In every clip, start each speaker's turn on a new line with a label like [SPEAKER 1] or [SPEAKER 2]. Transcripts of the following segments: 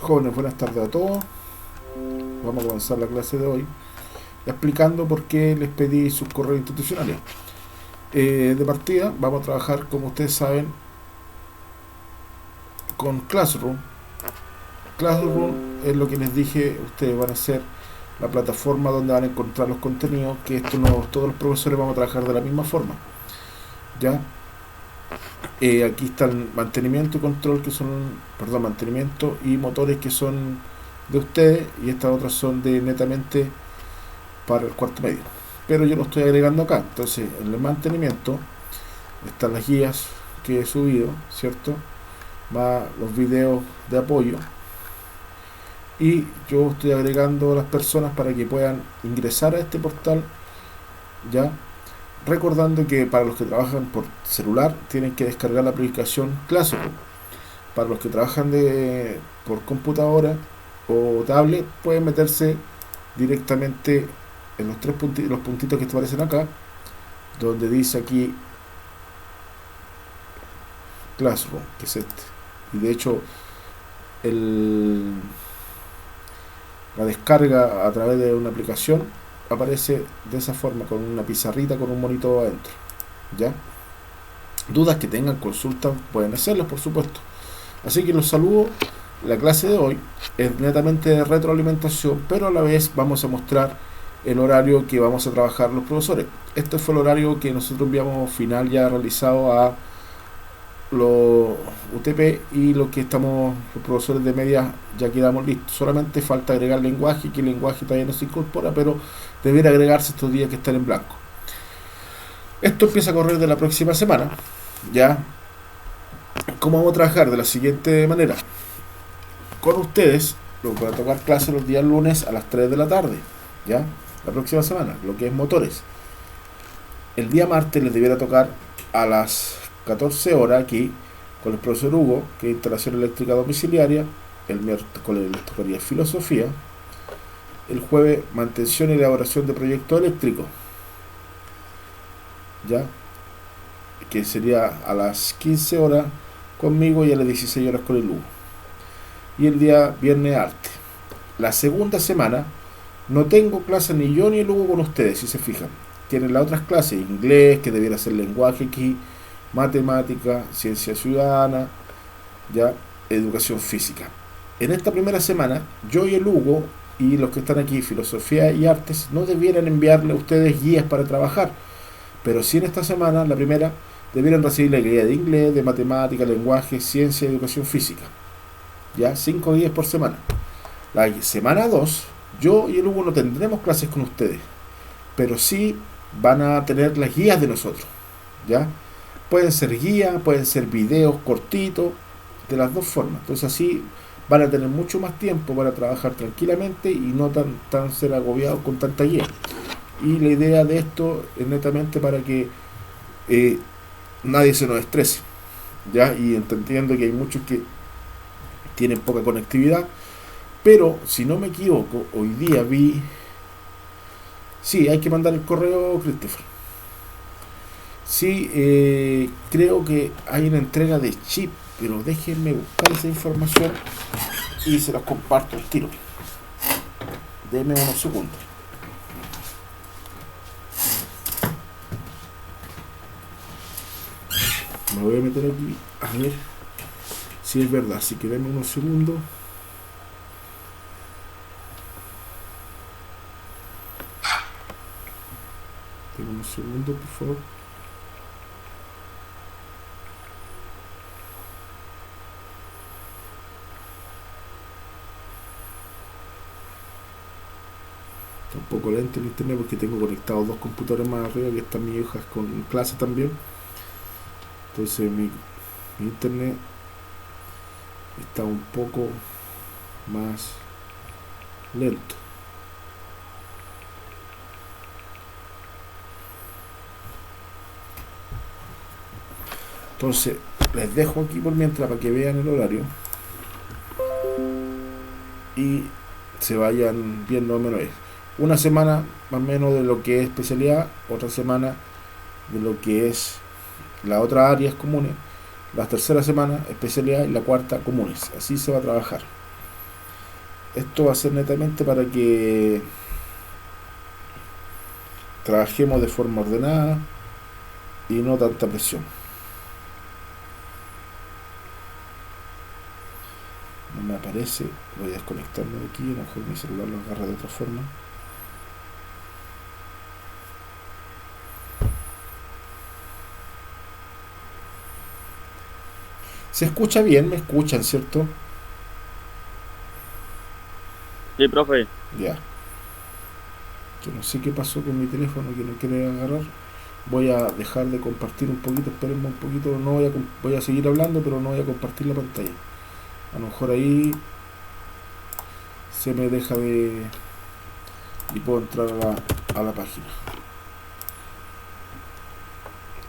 [SPEAKER 1] Jóvenes, buenas tardes a todos. Vamos a comenzar la clase de hoy explicando por qué les pedí sus correos institucionales. De partida, vamos a trabajar, como ustedes saben, con Classroom. Classroom es lo que les dije, ustedes van a ser la plataforma donde van a encontrar los contenidos, que esto no, todos los profesores vamos a trabajar de la misma forma. ¿Ya? Aquí está el mantenimiento y control, que son, perdón, mantenimiento y motores que son de ustedes, y estas otras son de netamente para el cuarto medio. Pero yo lo estoy agregando acá. Entonces, en el mantenimiento están las guías que he subido, ¿cierto? Más los videos de apoyo. Y yo estoy agregando a las personas para que puedan ingresar a este portal, ya recordando que para los que trabajan por celular tienen que descargar la aplicación Classroom. Para los que trabajan por computadora o tablet pueden meterse directamente en los los puntitos que aparecen acá, donde dice aquí Classroom, que es este. Y de hecho el, la descarga a través de una aplicación aparece de esa forma, con una pizarrita con un monito adentro. ¿Ya? Dudas que tengan, consultas, pueden hacerlas, por supuesto. Así que los saludo. La clase de hoy es netamente de retroalimentación, pero a la vez vamos a mostrar el horario que vamos a trabajar los profesores. Este fue el horario que nosotros enviamos final ya realizado a los UTP, y lo que estamos, los profesores de media, ya quedamos listos. Solamente falta agregar lenguaje, que el lenguaje todavía no se incorpora, pero deberá agregarse estos días que están en blanco. Esto empieza a correr de la próxima semana. Ya, ¿cómo vamos a trabajar? De la siguiente manera. Con ustedes, para tocar clase los días lunes a las 3 de la tarde. Ya, la próxima semana, lo que es motores. El día martes les debiera tocar a las 14 horas aquí con el profesor Hugo, que es instalación eléctrica domiciliaria. El miércoles les tocaría filosofía. El jueves, mantención y elaboración de proyectos eléctricos, ya, que sería a las 15 horas conmigo y a las 16 horas con el Hugo. Y el día viernes, arte. La segunda semana no tengo clases ni yo ni el Hugo con ustedes, si se fijan. Tienen las otras clases: inglés, que debiera ser lenguaje aquí, matemática, ciencia ciudadana, ya, educación física. En esta primera semana, yo y el Hugo y los que están aquí, filosofía y artes, no debieran enviarle a ustedes guías para trabajar, pero sí en esta semana, la primera, debieran recibir la guía de inglés, de matemática, lenguaje, ciencia y educación física. Ya, 5 días por semana. La semana 2, yo y el Hugo no tendremos clases con ustedes, pero sí van a tener las guías de nosotros. Ya, pueden ser guías, pueden ser videos cortitos, de las dos formas. Entonces así van a tener mucho más tiempo para trabajar tranquilamente y no tan ser agobiados con tanta guía. Y la idea de esto es netamente para que nadie se nos estrese, ya, y entendiendo que hay muchos que tienen poca conectividad. Pero si no me equivoco, hoy día vi, sí, hay que mandar el correo, Christopher. Sí, creo que hay una entrega de chip, pero déjenme buscar esa información y se los comparto al tiro. Denme unos segundos. Me voy a meter aquí a ver si es verdad. Así que denme unos segundos. Denme unos segundos, por favor. Está un poco lento el internet porque tengo conectados dos computadores más arriba, que están mis hijas con clases también. Entonces mi internet está un poco más lento. Entonces les dejo aquí por mientras para que vean el horario y se vayan viendo más o menos. Una semana más o menos de lo que es especialidad, otra semana de lo que es las otras áreas comunes, la tercera semana especialidad y la cuarta comunes. Así se va a trabajar. Esto va a ser netamente para que trabajemos de forma ordenada y no tanta presión. No me aparece, voy a desconectarme de aquí, a lo mejor mi celular lo agarra de otra forma. Se escucha bien, me escuchan, ¿cierto?
[SPEAKER 2] Sí, profe.
[SPEAKER 1] Ya. Yo no sé qué pasó con mi teléfono que no quiere agarrar. Voy a dejar de compartir un poquito, espérenme un poquito, no voy a seguir hablando, pero no voy a compartir la pantalla. A lo mejor ahí se me deja de... y puedo entrar a la página.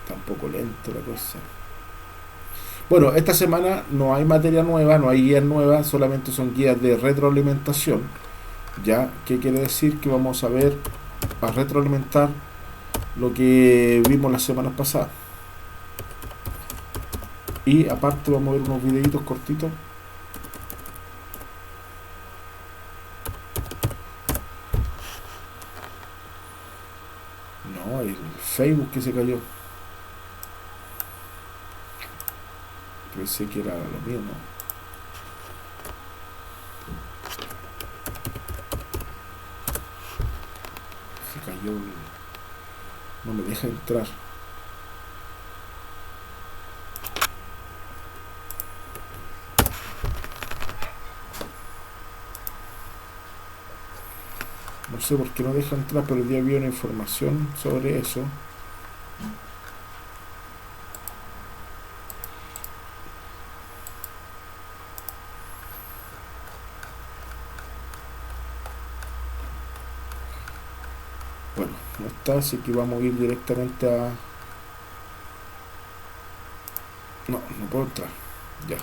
[SPEAKER 1] Está un poco lento la cosa. Bueno, esta semana no hay materia nueva, no hay guías nuevas, solamente son guías de retroalimentación. ¿Ya? ¿Qué quiere decir? Que vamos a retroalimentar lo que vimos las semanas pasadas. Y aparte vamos a ver unos videitos cortitos. No, el Facebook que se cayó. Pensé que era lo mío, ¿no? Se cayó no me deja entrar. No sé por qué no deja entrar, pero el día vi una información sobre eso. Bueno, no está, así que vamos a ir directamente a... No, no puedo entrar. Ya.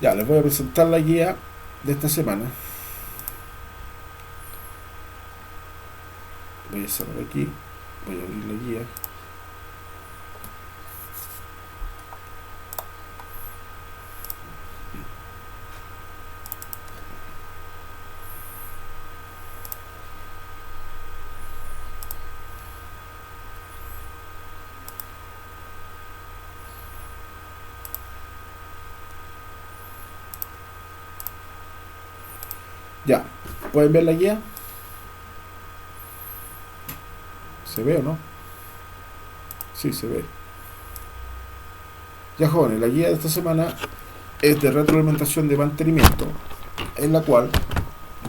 [SPEAKER 1] Ya, les voy a presentar la guía de esta semana. Voy a cerrar aquí. Voy a abrir la guía. Ya, ¿pueden ver la guía? ¿Se ve o no? Sí, se ve. Ya, jóvenes, la guía de esta semana es de retroalimentación de mantenimiento, en la cual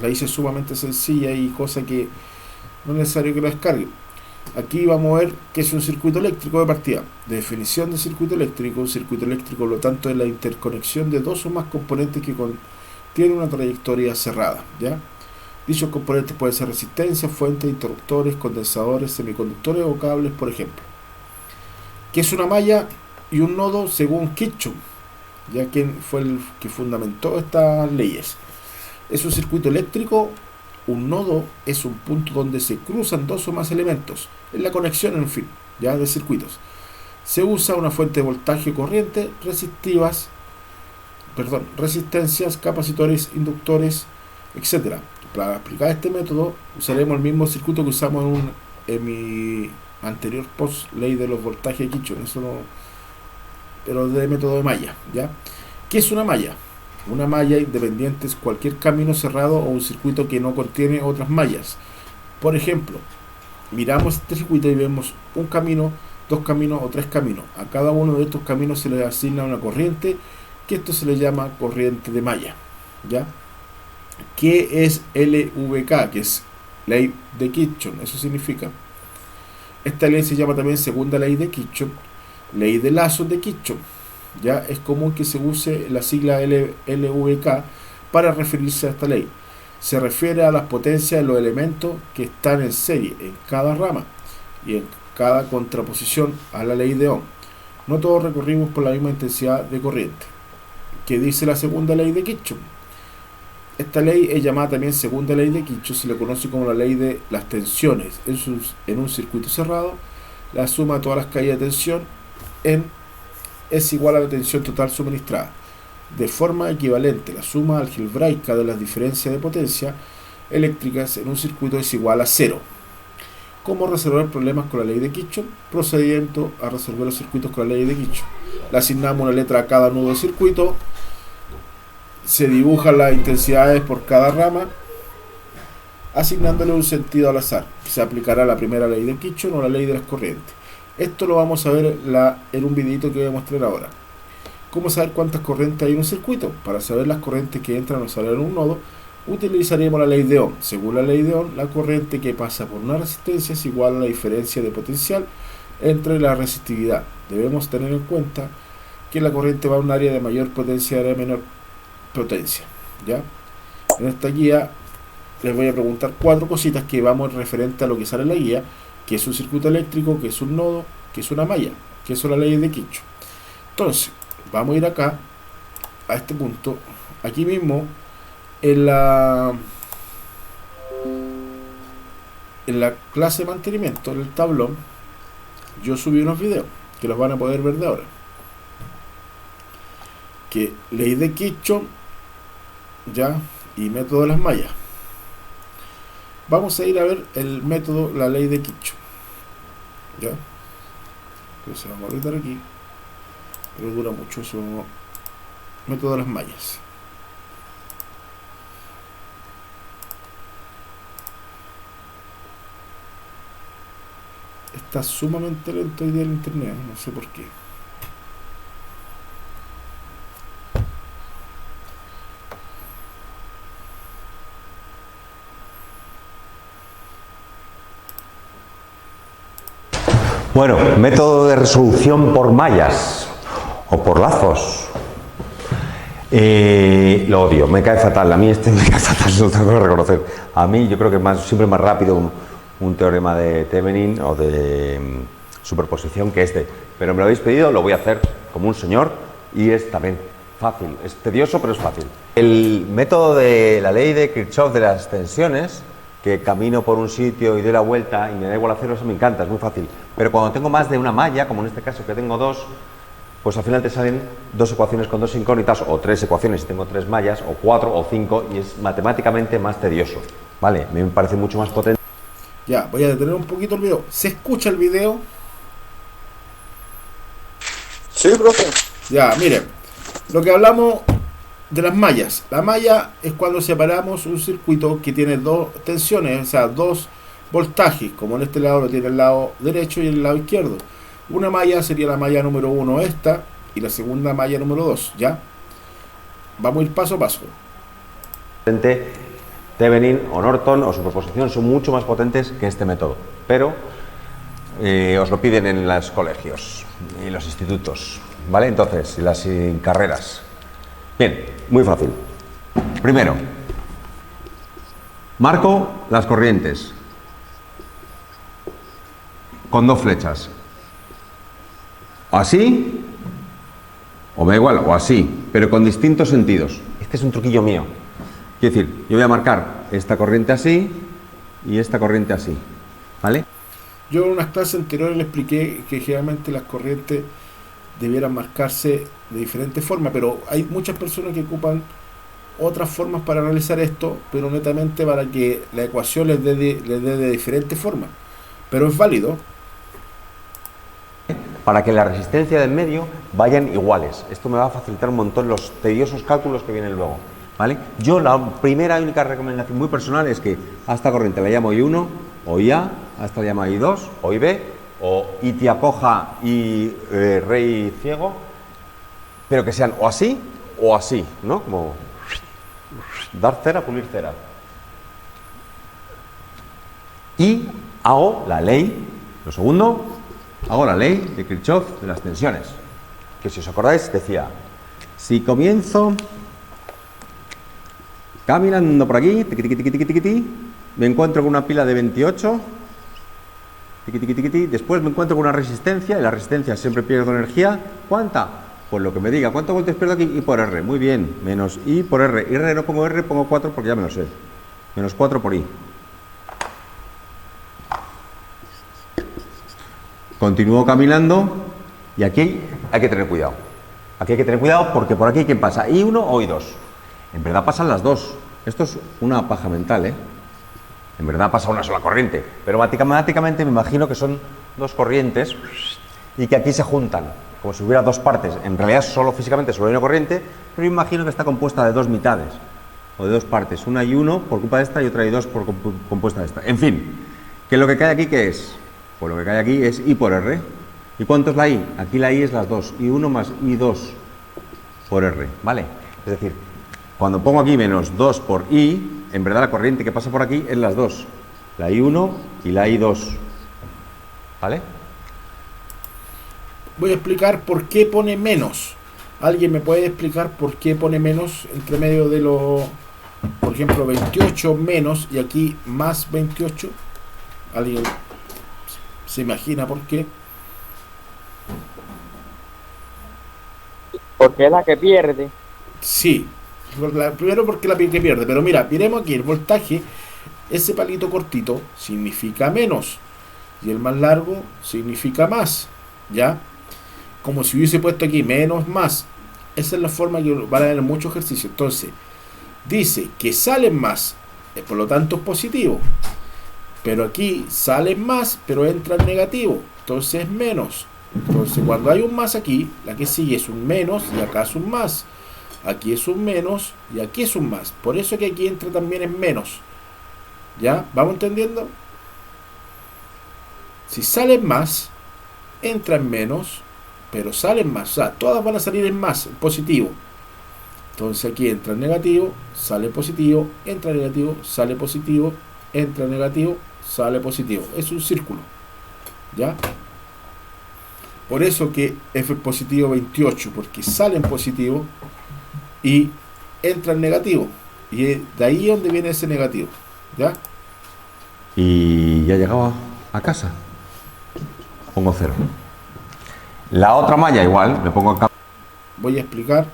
[SPEAKER 1] la hice sumamente sencilla y cosa que no es necesario que la descarguen. Aquí vamos a ver qué es un circuito eléctrico de partida. De definición de circuito eléctrico, un circuito eléctrico, por lo tanto, es la interconexión de dos o más componentes que tienen una trayectoria cerrada, ¿ya? Dichos componentes pueden ser resistencias, fuentes, interruptores, condensadores, semiconductores o cables, por ejemplo. ¿Qué es una malla y un nodo según Kirchhoff? Ya que fue el que fundamentó estas leyes. Es un circuito eléctrico. Un nodo es un punto donde se cruzan dos o más elementos. Es la conexión, en fin, ya de circuitos. Se usa una fuente de voltaje o corriente, resistencias, capacitores, inductores, etcétera. Para explicar este método usaremos el mismo circuito que usamos en mi anterior post ley de los voltajes de Kirchhoff, eso no, pero de método de malla, ¿ya? ¿Qué es una malla? Una malla independiente es cualquier camino cerrado o un circuito que no contiene otras mallas. Por ejemplo, miramos este circuito y vemos un camino, dos caminos o tres caminos. A cada uno de estos caminos se le asigna una corriente, que esto se le llama corriente de malla, ¿ya? ¿Qué es LVK? Que es ley de Kirchhoff. Eso significa. Esta ley se llama también segunda ley de Kirchhoff, ley de lazos de Kirchhoff. Ya es común que se use la sigla LVK para referirse a esta ley. Se refiere a las potencias de los elementos que están en serie en cada rama y en cada contraposición a la ley de Ohm. No todos recorrimos por la misma intensidad de corriente. ¿Qué dice la segunda ley de Kirchhoff? Esta ley es llamada también segunda ley de Kirchhoff, se le conoce como la ley de las tensiones. En un circuito cerrado, la suma de todas las caídas de tensión es igual a la tensión total suministrada. de forma equivalente. La suma algebraica de las diferencias de potencia eléctricas en un circuito es igual a cero. ¿Cómo resolver problemas con la ley de Kirchhoff? Procediendo a resolver los circuitos con la ley de Kirchhoff. Le asignamos una letra a cada nudo de circuito, se dibujan las intensidades por cada rama, asignándole un sentido al azar. Se aplicará la primera ley de Kirchhoff o la ley de las corrientes. Esto lo vamos a ver en un videito que voy a mostrar ahora. ¿Cómo saber cuántas corrientes hay en un circuito? Para saber las corrientes que entran o salen en un nodo, utilizaremos la ley de Ohm. Según la ley de Ohm, la corriente que pasa por una resistencia es igual a la diferencia de potencial entre la resistividad. Debemos tener en cuenta que la corriente va a un área de mayor potencia y área de menor potencia. ¿Ya? En esta guía les voy a preguntar 4 cositas que vamos referente a lo que sale en la guía, que es un circuito eléctrico, que es un nodo, que es una malla, que son las leyes de Kirchhoff. Entonces, vamos a ir acá, a este punto, aquí mismo, en la clase de mantenimiento, en el tablón, yo subí unos videos, que los van a poder ver de ahora. Que ley de Kirchhoff, ya, y método de las mallas. Vamos a ir a ver el método, la ley de Kirchhoff. ¿Ya? Entonces vamos a apretar aquí, pero dura mucho eso. Método de las mallas. Está sumamente lento hoy día el internet, no sé por qué.
[SPEAKER 3] Bueno, método de resolución por mallas o por lazos. Lo odio, me cae fatal. A mí me cae fatal, lo tengo que reconocer. A mí yo creo que siempre más rápido un teorema de Thevenin o de superposición que este. Pero me lo habéis pedido, lo voy a hacer como un señor y es también fácil. Es tedioso, pero es fácil. El método de la ley de Kirchhoff de las tensiones, que camino por un sitio y doy la vuelta y me da igual hacerlo, eso me encanta, es muy fácil. Pero cuando tengo más de una malla, como en este caso que tengo 2, pues al final te salen 2 ecuaciones con 2 incógnitas, o 3 ecuaciones si tengo 3 mallas, o 4 o 5, y es matemáticamente más tedioso. Vale, a mí me parece mucho más potente.
[SPEAKER 1] Ya, voy a detener un poquito el video. ¿Se escucha el video?
[SPEAKER 2] Sí, profe.
[SPEAKER 1] Ya, miren, lo que hablamos de las mallas. La malla es cuando separamos un circuito que tiene 2 tensiones, o sea, 2 voltajes, como en este lado lo tiene el lado derecho y el lado izquierdo. Una malla sería la malla número 1 esta, y la segunda malla número 2, ¿ya? Vamos a ir paso a paso.
[SPEAKER 3] Thevenin o Norton o superposición son mucho más potentes que este método, pero os lo piden en los colegios y los institutos, ¿vale? Entonces, y las carreras. Bien, muy fácil. Primero, marco las corrientes con 2 flechas. O así, o me da igual, o así, pero con distintos sentidos. Este es un truquillo mío. Quiero decir, yo voy a marcar esta corriente así y esta corriente así, ¿vale?
[SPEAKER 1] Yo en unas clases anteriores le expliqué que generalmente las corrientes debieran marcarse de diferentes formas, pero hay muchas personas que ocupan otras formas para realizar esto, pero netamente para que la ecuación les dé de diferentes formas. Pero es válido.
[SPEAKER 3] Para que la resistencia del medio vayan iguales. Esto me va a facilitar un montón los tediosos cálculos que vienen luego, ¿vale? Yo la primera y única recomendación muy personal es que a esta corriente la llamo I1 o IA, a esta la llamo I2 o IB, o Itia coja y rey ciego, pero que sean o así, ¿no? Como dar cera, pulir cera. Y hago la ley, lo segundo, hago la ley de Kirchhoff de las tensiones, que si os acordáis decía, si comienzo caminando por aquí, me encuentro con una pila de 28, después me encuentro con una resistencia, y la resistencia siempre pierdo energía. ¿Cuánta? Pues lo que me diga. ¿Cuántos voltios pierdo aquí? I por R. Muy bien. Menos I por R. R no pongo R, pongo 4 porque ya me lo sé. Menos 4 por I. Continúo caminando y aquí hay que tener cuidado. Aquí hay que tener cuidado porque por aquí, ¿quién pasa? ¿I1 o I2? En verdad pasan las dos. Esto es una paja mental, ¿eh? En verdad pasa una sola corriente, pero matemáticamente me imagino que son dos corrientes y que aquí se juntan, como si hubiera dos partes. En realidad solo físicamente solo hay una corriente, pero imagino que está compuesta de dos mitades, o de dos partes, una I1 por culpa de esta y otra I2 por compuesta de esta. En fin, ¿qué es lo que cae aquí? ¿Qué es? Pues lo que cae aquí es I por R. ¿Y cuánto es la I? Aquí la I es las dos, I1 más I2 por R, ¿vale? Es decir, cuando pongo aquí menos 2 por I, en verdad la corriente que pasa por aquí es las dos, la I1 y la I2, ¿vale?
[SPEAKER 1] Voy a explicar por qué pone menos. ¿Alguien me puede explicar por qué pone menos entre medio de los, por ejemplo, 28 menos y aquí más 28? ¿Alguien se imagina por qué?
[SPEAKER 2] Porque es la que pierde.
[SPEAKER 1] Sí, primero porque la que pierde, pero mira, miremos aquí el voltaje, ese palito cortito significa menos y el más largo significa más, ¿ya? Como si hubiese puesto aquí menos más. Esa es la forma que van a ver en muchos ejercicios. Entonces, dice que salen más, por lo tanto es positivo, pero aquí salen más, pero entra en negativo, entonces es menos. Entonces cuando hay un más aquí, la que sigue es un menos y acá es un más. Aquí es un menos y aquí es un más. Por eso que aquí entra también en menos. ¿Ya? ¿Vamos entendiendo? Si salen más, entra en menos, pero salen más. O sea, todas van a salir en más, en positivo. Entonces aquí entra en negativo, sale positivo, entra en negativo, sale positivo, entra en negativo, sale positivo. Es un círculo. ¿Ya? Por eso que F es positivo 28, porque sale en positivo y entra en negativo. Y es de ahí donde viene ese negativo. ¿Ya?
[SPEAKER 3] Y ya llegaba a casa. Pongo 0. La otra malla igual, me pongo a
[SPEAKER 1] Voy a explicar.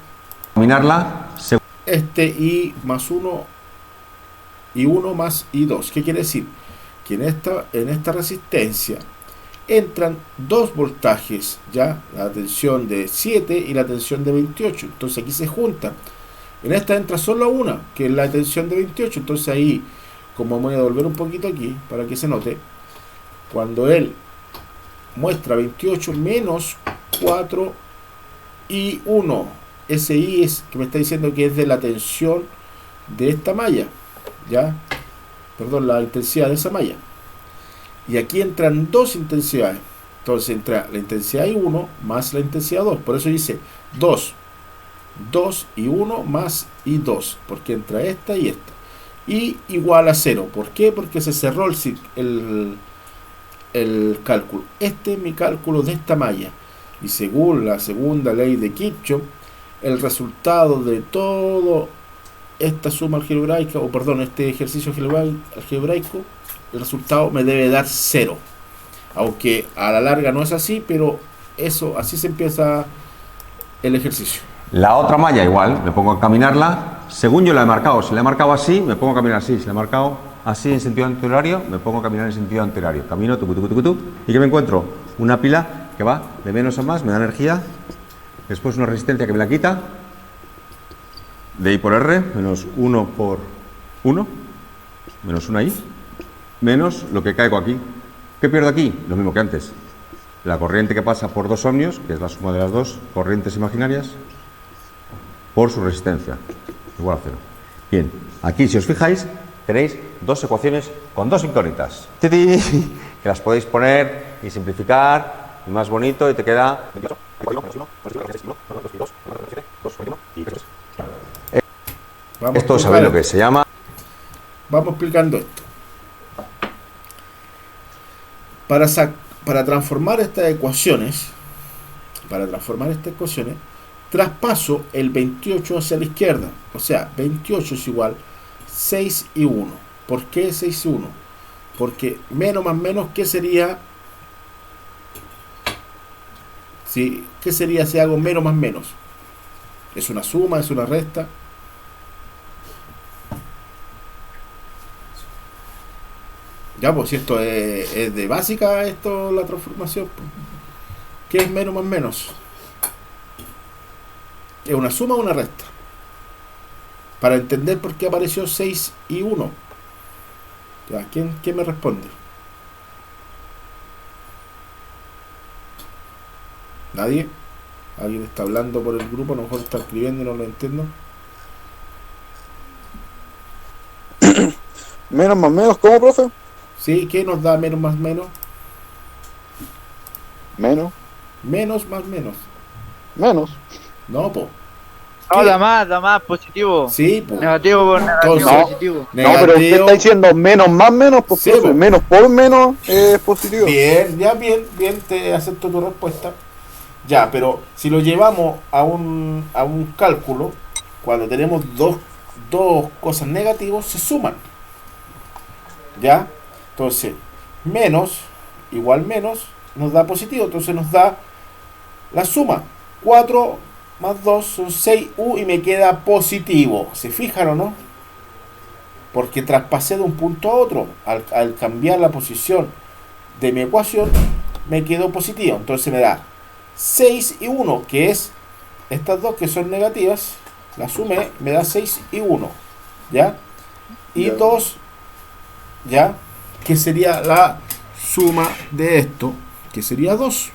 [SPEAKER 3] caminarla.
[SPEAKER 1] Este I más 1 y 1 más I2. ¿Qué quiere decir? Que en esta resistencia entran dos voltajes, ¿ya? La tensión de 7 y la tensión de 28. Entonces aquí se juntan. En esta entra solo una, que es la tensión de 28. Entonces ahí, como voy a devolver un poquito aquí, para que se note, cuando él muestra 28 menos 4 y 1, ese I es que me está diciendo que es de la tensión de esta malla, ¿ya? Perdón, la intensidad de esa malla. Y aquí entran dos intensidades. Entonces entra la intensidad I1 más la intensidad 2. Por eso dice 2. 2 y 1 más I2. Porque entra esta y esta. Y igual a 0. ¿Por qué? Porque se cerró el cálculo. Este es mi cálculo de esta malla. Y según la segunda ley de Kirchhoff, el resultado de todo esta suma algebraica, o perdón, este ejercicio algebraico, el resultado me debe dar 0. Aunque a la larga no es así, pero eso, así se empieza el ejercicio.
[SPEAKER 3] La otra malla igual, me pongo a caminarla. Según yo la he marcado, si la he marcado así, me pongo a caminar así. Si la he marcado así en sentido antihorario, me pongo a caminar en sentido antihorario. Camino, ¿y qué me encuentro? Una pila que va de menos a más, me da energía. Después una resistencia que me la quita. De I por R, menos 1 por 1, menos 1 ahí, menos lo que caigo aquí. ¿Qué pierdo aquí? Lo mismo que antes. La corriente que pasa por dos ohmios, que es la suma de las dos corrientes imaginarias, por su resistencia, igual a 0. Bien, aquí si os fijáis, tenéis dos ecuaciones con dos incógnitas, que las podéis poner y simplificar, y más bonito, y te queda... Esto sabéis lo que se llama...
[SPEAKER 1] Vamos explicando esto. Para transformar estas ecuaciones, traspaso el 28 hacia la izquierda. O sea, 28 es igual 6 y 1. ¿Por qué 6 y 1? Porque menos más menos, ¿qué sería? ¿Qué sería si hago menos más menos? ¿Es una suma? ¿Es una resta? Ya, pues si esto es de básica, la transformación. ¿Qué es menos más menos? ¿Es una suma o una resta? Para entender por qué apareció 6 y 1. Ya, ¿quién me responde? ¿Nadie? ¿Alguien está hablando por el grupo? A lo mejor está escribiendo y no lo entiendo.
[SPEAKER 4] Menos más menos, ¿cómo, profe?
[SPEAKER 1] ¿Sí? ¿Qué nos da menos más menos?
[SPEAKER 4] Menos.
[SPEAKER 1] Menos más menos.
[SPEAKER 4] Menos.
[SPEAKER 1] No, po.
[SPEAKER 2] No,
[SPEAKER 1] ¿Qué?
[SPEAKER 2] da más, positivo.
[SPEAKER 1] Sí, po.
[SPEAKER 2] Negativo por negativo,
[SPEAKER 1] Entonces,
[SPEAKER 2] positivo.
[SPEAKER 4] No, pero usted
[SPEAKER 1] negativo.
[SPEAKER 4] está diciendo menos más menos, pues
[SPEAKER 1] Sí,
[SPEAKER 4] profe,
[SPEAKER 1] po.
[SPEAKER 4] menos por menos es positivo.
[SPEAKER 1] Bien, ya bien, te acepto tu respuesta. Ya, pero si lo llevamos a un cálculo, cuando tenemos dos cosas negativas, se suman. ¿Ya? Entonces, menos igual menos nos da positivo, entonces nos da la suma. 4 más 2 son 6u y me queda positivo. ¿Se fijan o no? Porque traspasé de un punto a otro. Al cambiar la posición de mi ecuación, me quedó positivo. Entonces me da 6 y 1, que es estas dos que son negativas. La sumé, me da 6 y 1. ¿Ya? Y
[SPEAKER 4] Ya.
[SPEAKER 1] 2, ¿ya? Que sería la suma de esto, que sería 2.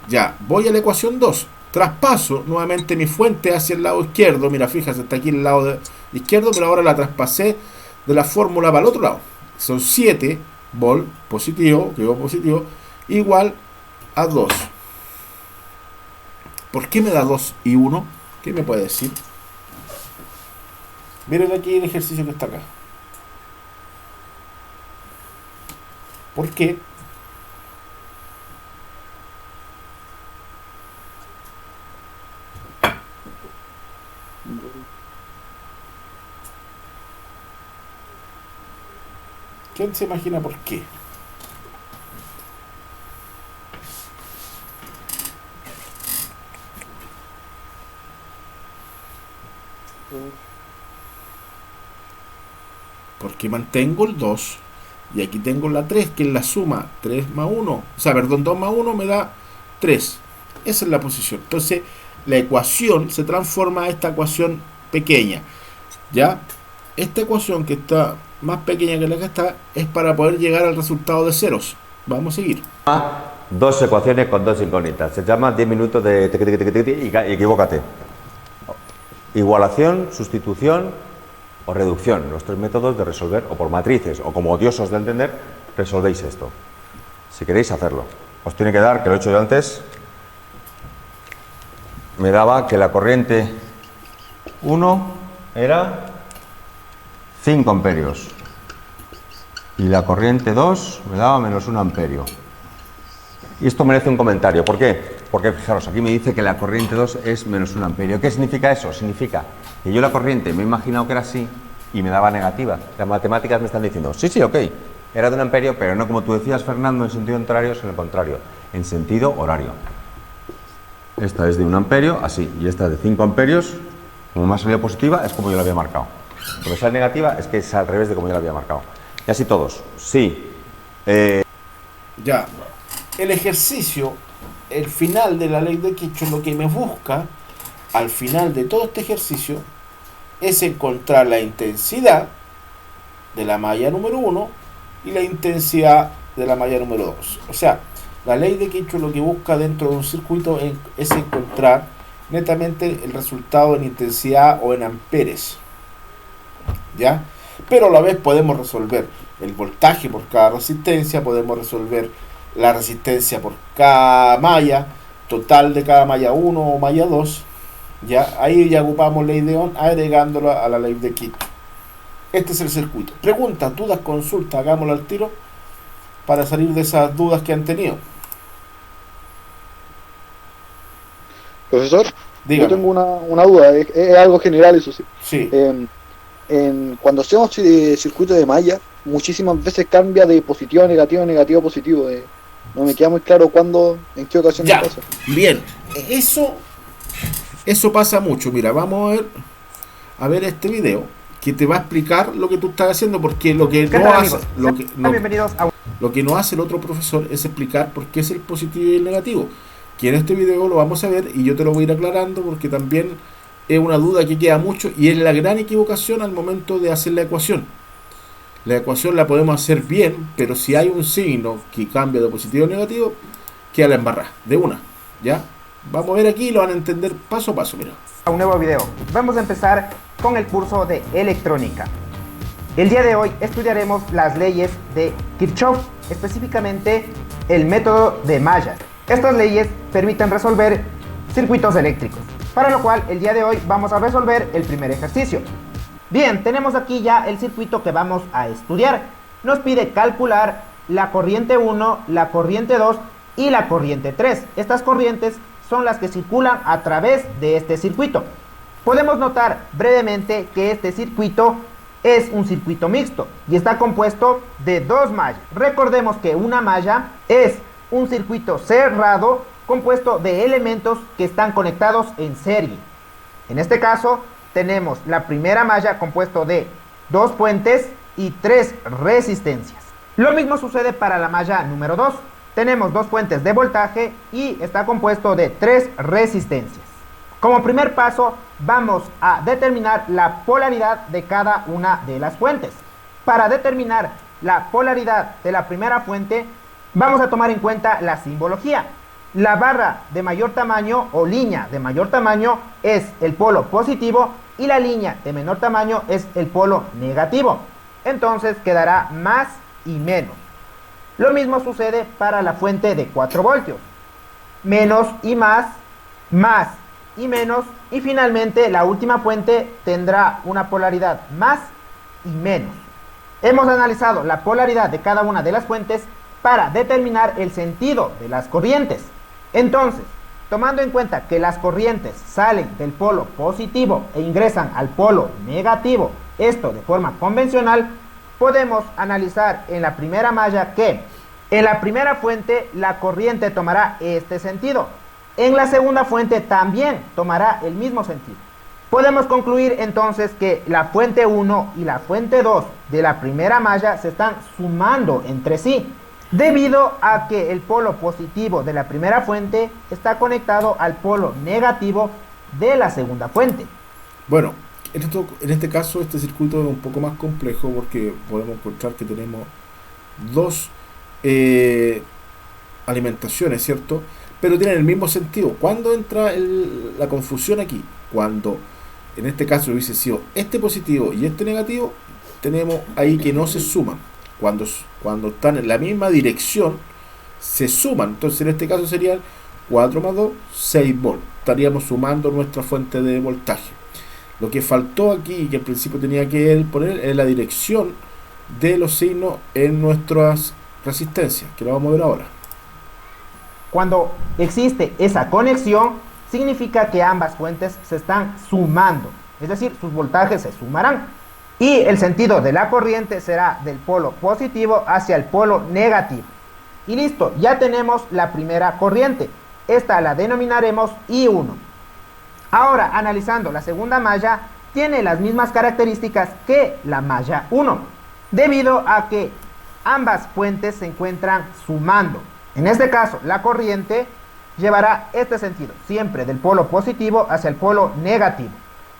[SPEAKER 1] Ya, voy a la ecuación 2. Traspaso nuevamente mi fuente hacia el lado izquierdo. Mira, fíjate, está aquí el lado izquierdo, pero ahora la traspasé de la fórmula para el otro lado. Son 7 vol positivo, quedó positivo, igual a 2. ¿Por qué me da 2 y 1? ¿Qué me puede decir? Miren aquí el ejercicio que está acá. ¿Por qué? ¿Quién se imagina por qué? Porque mantengo el 2 y aquí tengo la 3, que es la suma 3 más 1. O sea, perdón, 2 más 1 me da 3. Esa es la posición. Entonces, la ecuación se transforma a esta ecuación pequeña. ¿Ya? Esta ecuación que está más pequeña que la que está es para poder llegar al resultado de ceros. Vamos a seguir.
[SPEAKER 3] Dos ecuaciones con dos incógnitas. Se llama 10 minutos de tiqui, tiqui, tiqui, tiqui, y equivócate. Igualación, sustitución o reducción. Los tres métodos de resolver, o por matrices, o como odiosos de entender, resolvéis esto. Si queréis hacerlo. Os tiene que dar, que lo he hecho yo antes, me daba que la corriente 1 era 5 amperios. Y la corriente 2 me daba menos 1 amperio. Y esto merece un comentario. ¿Por qué? Porque fijaros, aquí me dice que la corriente 2 es menos 1 amperio. ¿Qué significa eso? Significa que yo la corriente me he imaginado que era así y me daba negativa. Las matemáticas me están diciendo, sí, ok, era de 1 amperio, pero no como tú decías, Fernando, en sentido contrario, sino en el contrario, en sentido horario. Esta es de 1 amperio, así, y esta es de 5 amperios. Como me ha salido positiva, es como yo la había marcado. Como sale negativa, es que es al revés de como yo la había marcado. Y así todos. Sí.
[SPEAKER 1] Ya. El ejercicio, el final de la ley de Kirchhoff, lo que me busca al final de todo este ejercicio es encontrar la intensidad de la malla número 1 y la intensidad de la malla número 2. O sea, la ley de Kirchhoff lo que busca dentro de un circuito es encontrar netamente el resultado en intensidad o en amperes. ¿Ya? Pero a la vez podemos resolver el voltaje por cada resistencia, podemos resolver la resistencia por cada malla, total de cada malla 1 o malla 2. ¿Ya? Ahí ya ocupamos ley de Ohm agregándola a la ley de Kirchhoff. Este es el circuito. Preguntas, dudas, consultas, hagámoslo al tiro para salir de esas dudas que han tenido.
[SPEAKER 4] Profesor,
[SPEAKER 1] Dígame.
[SPEAKER 4] yo tengo una duda, es algo general, eso sí.
[SPEAKER 1] Sí.
[SPEAKER 4] Cuando hacemos circuito de malla, muchísimas veces cambia de positivo a negativo, negativo a positivo. No me queda muy claro cuándo, en qué ocasión
[SPEAKER 1] Ya,
[SPEAKER 4] pasa.
[SPEAKER 1] bien. Eso pasa mucho. Mira, vamos a ver este video que te va a explicar lo que tú estás haciendo, porque lo que no hace, lo que no hace el otro profesor es explicar por qué es el positivo y el negativo. que en este video lo vamos a ver y yo te lo voy a ir aclarando porque también es una duda que queda mucho y es la gran equivocación al momento de hacer la ecuación. La ecuación la podemos hacer bien, pero si hay un signo que cambia de positivo a negativo, queda la embarrada, de una, ¿ya? Vamos a ver aquí y lo van a entender paso a paso, mira.
[SPEAKER 5] Un nuevo video. Vamos a empezar con el curso de electrónica. El día de hoy estudiaremos las leyes de Kirchhoff, específicamente el método de mallas. Estas leyes permiten resolver circuitos eléctricos, para lo cual el día de hoy vamos a resolver el primer ejercicio. Bien, tenemos aquí ya el circuito que vamos a estudiar. Nos pide calcular la corriente 1, la corriente 2 y la corriente 3. Estas corrientes son las que circulan a través de este circuito. Podemos notar brevemente que este circuito es un circuito mixto y está compuesto de dos mallas. Recordemos que una malla es un circuito cerrado compuesto de elementos que están conectados en serie. En este caso tenemos la primera malla compuesto de dos puentes y tres resistencias. Lo mismo sucede para la malla número 2. Tenemos dos fuentes de voltaje y está compuesto de tres resistencias. Como primer paso vamos a determinar la polaridad de cada una de las fuentes. Para determinar la polaridad de la primera fuente vamos a tomar en cuenta la simbología. La barra de mayor tamaño o línea de mayor tamaño es el polo positivo y la línea de menor tamaño es el polo negativo. Entonces quedará más y menos. Lo mismo sucede para la fuente de 4 voltios. Menos y más y menos, y finalmente la última fuente tendrá una polaridad más y menos. Hemos analizado la polaridad de cada una de las fuentes para determinar el sentido de las corrientes. Entonces, tomando en cuenta que las corrientes salen del polo positivo e ingresan al polo negativo, esto de forma convencional, podemos analizar en la primera malla que en la primera fuente la corriente tomará este sentido. En la segunda fuente también tomará el mismo sentido. Podemos concluir entonces que la fuente 1 y la fuente 2 de la primera malla se están sumando entre sí, debido a que el polo positivo de la primera fuente está conectado al polo negativo de la segunda fuente.
[SPEAKER 1] Bueno, en este caso este circuito es un poco más complejo porque podemos encontrar que tenemos dos alimentaciones, ¿cierto? Pero tienen el mismo sentido. ¿Cuándo entra la confusión aquí? Cuando en este caso hubiese sido este positivo y este negativo, tenemos ahí que no se suman. Cuando están en la misma dirección, se suman. Entonces en este caso serían 4 más 2, 6 volts. Estaríamos sumando nuestra fuente de voltaje. Lo que faltó aquí, que al principio tenía que poner, es la dirección de los signos en nuestras resistencias, que lo vamos a ver ahora.
[SPEAKER 5] Cuando existe esa conexión, significa que ambas fuentes se están sumando, es decir, sus voltajes se sumarán. Y el sentido de la corriente será del polo positivo hacia el polo negativo. Y listo, ya tenemos la primera corriente. Esta la denominaremos I1. Ahora, analizando la segunda malla, tiene las mismas características que la malla 1, debido a que ambas fuentes se encuentran sumando. En este caso, la corriente llevará este sentido, siempre del polo positivo hacia el polo negativo.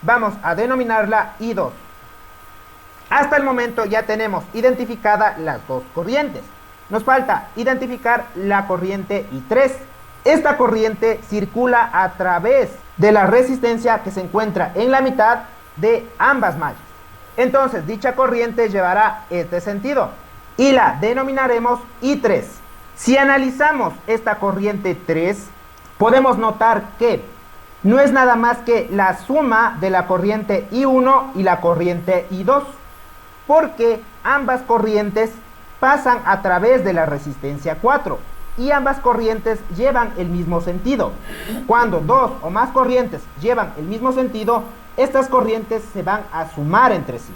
[SPEAKER 5] Vamos a denominarla I2. Hasta el momento ya tenemos identificadas las dos corrientes. Nos falta identificar la corriente I3. Esta corriente circula a través de la resistencia que se encuentra en la mitad de ambas mallas. Entonces dicha corriente llevará este sentido y la denominaremos I3. Si analizamos esta corriente 3, podemos notar que no es nada más que la suma de la corriente I1 y la corriente I2, porque ambas corrientes pasan a través de la resistencia 4 y ambas corrientes llevan el mismo sentido. Cuando dos o más corrientes llevan el mismo sentido, estas corrientes se van a sumar entre sí.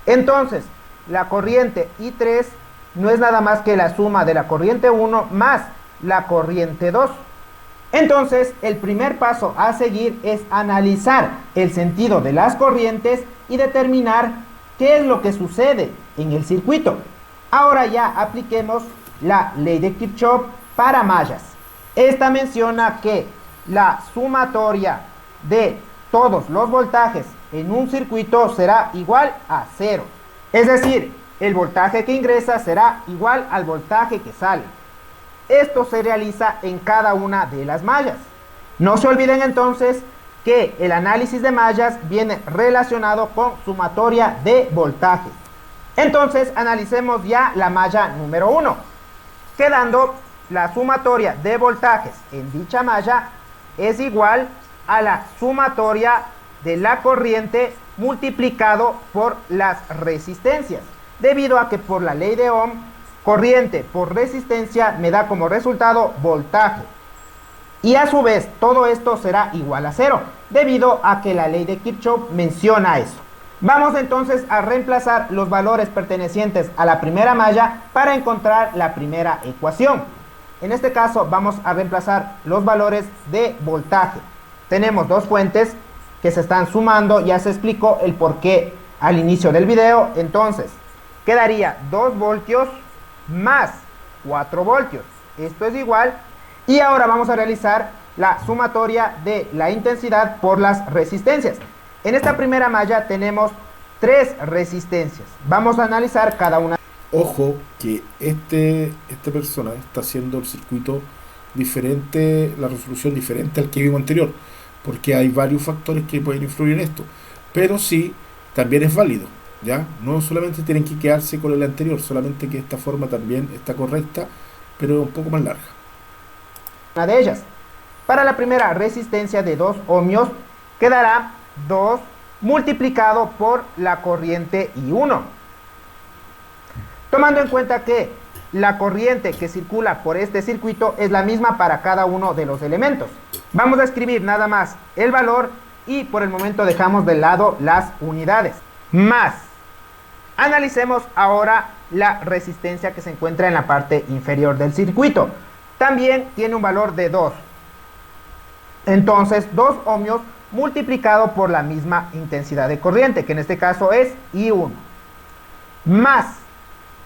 [SPEAKER 5] Entonces, la corriente I3 no es nada más que la suma de la corriente 1 más la corriente 2. Entonces, el primer paso a seguir es analizar el sentido de las corrientes y determinar qué es lo que sucede en el circuito. Ahora ya apliquemos la ley de Kirchhoff para mallas. Esta menciona que la sumatoria de todos los voltajes en un circuito será igual a 0. Es decir, el voltaje que ingresa será igual al voltaje que sale. Esto se realiza en cada una de las mallas. No se olviden entonces que el análisis de mallas viene relacionado con sumatoria de voltajes. Entonces analicemos ya la malla número 1, quedando la sumatoria de voltajes en dicha malla es igual a la sumatoria de la corriente multiplicado por las resistencias, debido a que por la ley de Ohm, corriente por resistencia me da como resultado voltaje. Y a su vez todo esto será igual a 0, debido a que la ley de Kirchhoff menciona eso. Vamos entonces a reemplazar los valores pertenecientes a la primera malla para encontrar la primera ecuación. En este caso vamos a reemplazar los valores de voltaje. Tenemos dos fuentes que se están sumando, ya se explicó el porqué al inicio del video. Entonces quedaría 2 voltios más 4 voltios. Esto es igual. Y ahora vamos a realizar la sumatoria de la intensidad por las resistencias. En esta primera malla tenemos 3 resistencias. Vamos a analizar cada una.
[SPEAKER 1] Ojo que esta persona está haciendo el circuito diferente, la resolución diferente al que vimos anterior, porque hay varios factores que pueden influir en esto. Pero sí, también es válido, ¿ya? No solamente tienen que quedarse con el anterior, solamente que esta forma también está correcta, pero un poco más larga.
[SPEAKER 5] Una de ellas. Para la primera resistencia de 2 ohmios quedará 2 multiplicado por la corriente I1. Tomando en cuenta que la corriente que circula por este circuito es la misma para cada uno de los elementos. Vamos a escribir nada más el valor y por el momento dejamos de lado las unidades. Más. Analicemos ahora la resistencia que se encuentra en la parte inferior del circuito. También tiene un valor de 2. Entonces 2 ohmios multiplicado por la misma intensidad de corriente, que en este caso es I1. Más.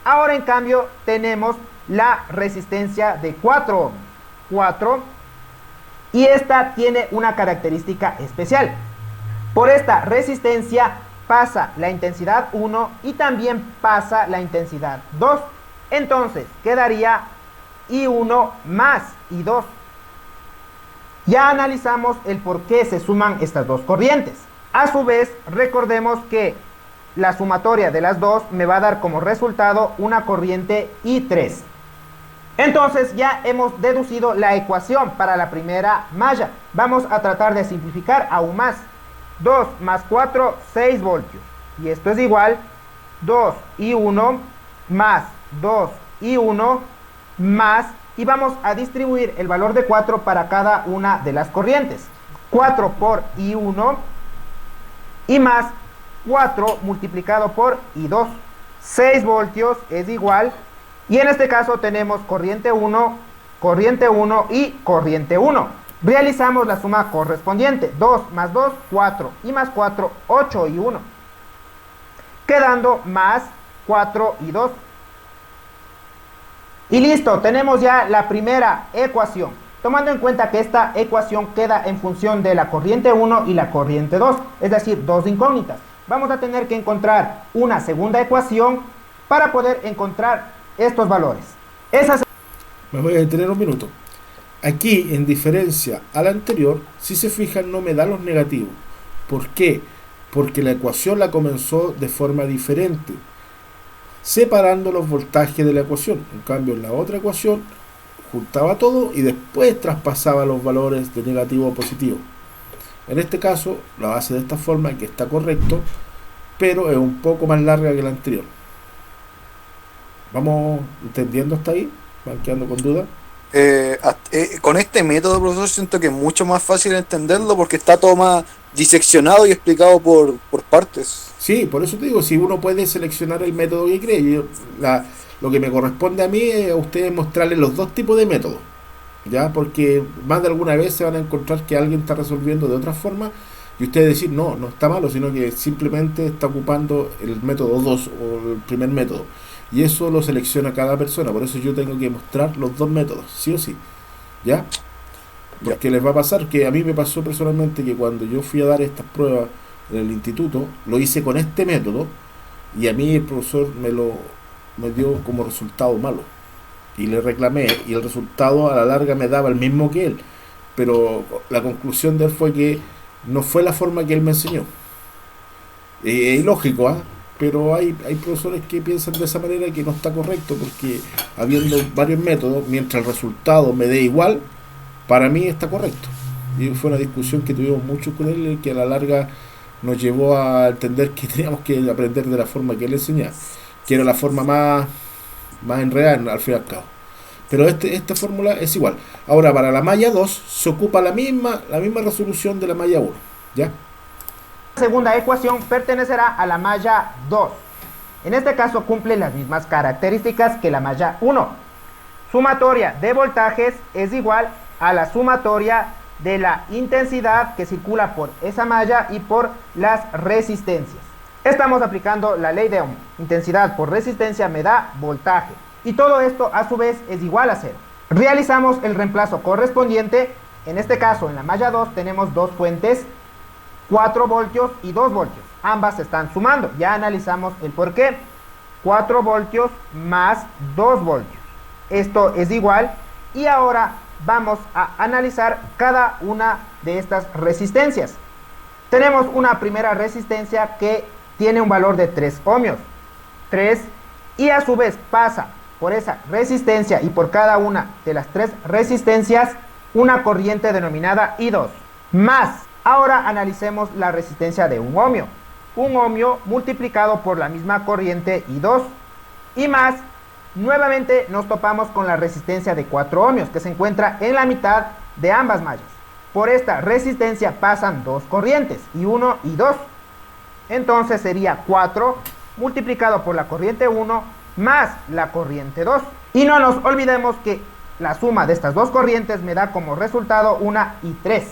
[SPEAKER 5] Ahora en cambio tenemos la resistencia de 4 ohms. 4. Y esta tiene una característica especial. Por esta resistencia pasa la intensidad 1 y también pasa la intensidad 2. Entonces quedaría I1 más I2. Ya analizamos el por qué se suman estas dos corrientes. A su vez, recordemos que la sumatoria de las dos me va a dar como resultado una corriente I3. Entonces ya hemos deducido la ecuación para la primera malla. Vamos a tratar de simplificar aún más. 2 más 4, 6 voltios. Y esto es igual 2I1 más 2I1 más, y vamos a distribuir el valor de 4 para cada una de las corrientes. 4 por I1 y más 4 multiplicado por I2. 6 voltios es igual, y en este caso tenemos corriente 1 y corriente 1. Realizamos la suma correspondiente. 2 más 2, 4, y más 4, 8 y 1. Quedando más 4 y 2. Y listo, tenemos ya la primera ecuación. Tomando en cuenta que esta ecuación queda en función de la corriente 1 y la corriente 2, es decir, dos incógnitas. Vamos a tener que encontrar una segunda ecuación para poder encontrar estos valores.
[SPEAKER 1] Me voy a detener un minuto. Aquí, en diferencia a la anterior, si se fijan, no me da los negativos. ¿Por qué? Porque la ecuación la comenzó de forma diferente, separando los voltajes de la ecuación. En cambio, en la otra ecuación juntaba todo y después traspasaba los valores de negativo a positivo. En este caso lo hace de esta forma, que está correcto, pero es un poco más larga que la anterior. ¿Vamos entendiendo hasta ahí? ¿Van quedando con dudas?
[SPEAKER 4] Con este método, profesor, siento que es mucho más fácil entenderlo porque está todo más diseccionado y explicado por partes.
[SPEAKER 1] Sí, por eso te digo, si uno puede seleccionar el método que cree, lo que me corresponde a mí es a ustedes mostrarles los dos tipos de métodos, ¿ya? Porque más de alguna vez se van a encontrar que alguien está resolviendo de otra forma y ustedes decir, no, no está malo, sino que simplemente está ocupando el método 2 o el primer método. Y eso lo selecciona cada persona, por eso yo tengo que mostrar los dos métodos, sí o sí, ¿ya? Porque les va a pasar que a mí me pasó personalmente que cuando yo fui a dar estas pruebas en el instituto, lo hice con este método y a mí el profesor me dio como resultado malo. Y le reclamé y el resultado a la larga me daba el mismo que él. Pero la conclusión de él fue que no fue la forma que él me enseñó. Es ilógico, ¿ah? Pero hay profesores que piensan de esa manera que no está correcto, porque habiendo varios métodos, mientras el resultado me dé igual, para mí está correcto. Y fue una discusión que tuvimos mucho con él, que a la larga nos llevó a entender que teníamos que aprender de la forma que él enseñaba, que era la forma más enredada al fin y al cabo. Pero esta fórmula es igual. Ahora, para la malla 2 se ocupa la misma resolución de la malla 1, ¿ya?
[SPEAKER 5] La segunda ecuación pertenecerá a la malla 2. En este caso cumple las mismas características que la malla 1. Sumatoria de voltajes es igual a la sumatoria de la intensidad que circula por esa malla y por las resistencias. Estamos aplicando la ley de Ohm. Intensidad por resistencia me da voltaje. Y todo esto a su vez es igual a 0. Realizamos el reemplazo correspondiente. En este caso, en la malla 2 tenemos dos fuentes, 4 voltios y 2 voltios. Ambas se están sumando. Ya analizamos el por qué. 4 voltios más 2 voltios. Esto es igual. Y ahora vamos a analizar cada una de estas resistencias. Tenemos una primera resistencia que tiene un valor de 3 ohmios. 3. Y a su vez pasa por esa resistencia y por cada una de las 3 resistencias una corriente denominada I2. Más. Ahora analicemos la resistencia de 1 ohmio. 1 ohmio multiplicado por la misma corriente I2 y más. Nuevamente nos topamos con la resistencia de 4 ohmios que se encuentra en la mitad de ambas mallas. Por esta resistencia pasan dos corrientes, I1 y 2. Entonces sería 4 multiplicado por la corriente 1 más la corriente 2. Y no nos olvidemos que la suma de estas dos corrientes me da como resultado una I3.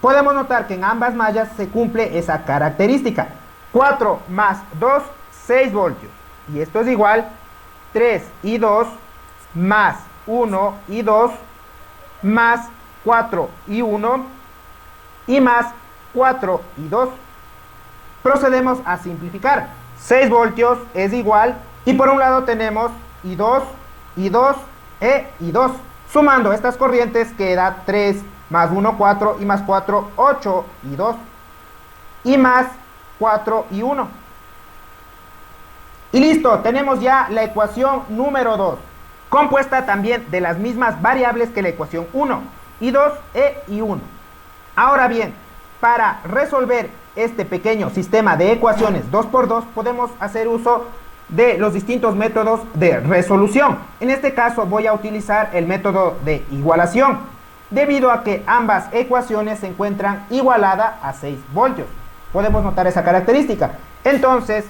[SPEAKER 5] Podemos notar que en ambas mallas se cumple esa característica. 4 más 2, 6 voltios. Y esto es igual 3 y 2 más 1 y 2 más 4 y 1 y más 4 y 2. Procedemos a simplificar. 6 voltios es igual, y por un lado tenemos I2, I2, I2. Sumando estas corrientes queda 3 más 1, 4 y más 4, 8 y 2. Y más 4 y 1. Y listo, tenemos ya la ecuación número 2, compuesta también de las mismas variables que la ecuación 1, I2, I1. Ahora bien, para resolver este pequeño sistema de ecuaciones 2×2 podemos hacer uso de los distintos métodos de resolución. En este caso voy a utilizar el método de igualación, debido a que ambas ecuaciones se encuentran igualadas a 6 voltios. Podemos notar esa característica. Entonces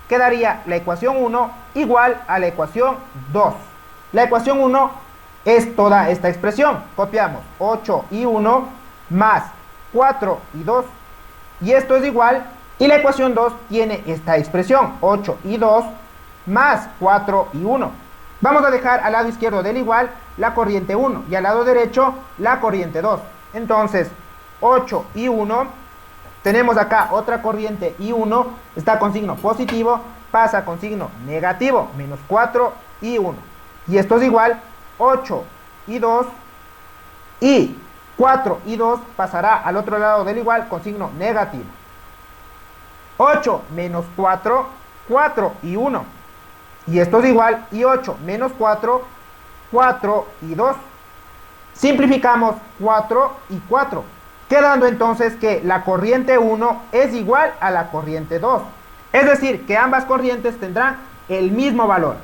[SPEAKER 5] quedaría la ecuación 1 igual a la ecuación 2. La ecuación 1 es toda esta expresión. Copiamos 8 y 1 más 4 y 2. Y esto es igual. Y la ecuación 2 tiene esta expresión. 8 y 2 más 4 y 1. Vamos a dejar al lado izquierdo del igual la corriente 1 y al lado derecho la corriente 2. Entonces 8 y 1. Tenemos acá otra corriente I1, está con signo positivo, pasa con signo negativo, menos 4 y 1. Y esto es igual 8 y 2, y 4 y 2 pasará al otro lado del igual con signo negativo. 8 menos 4, 4 y 1. Y esto es igual, y 8 menos 4, 4 y 2. Simplificamos 4 y 4. Quedando entonces que la corriente 1 es igual a la corriente 2. Es decir, que ambas corrientes tendrán el mismo valor.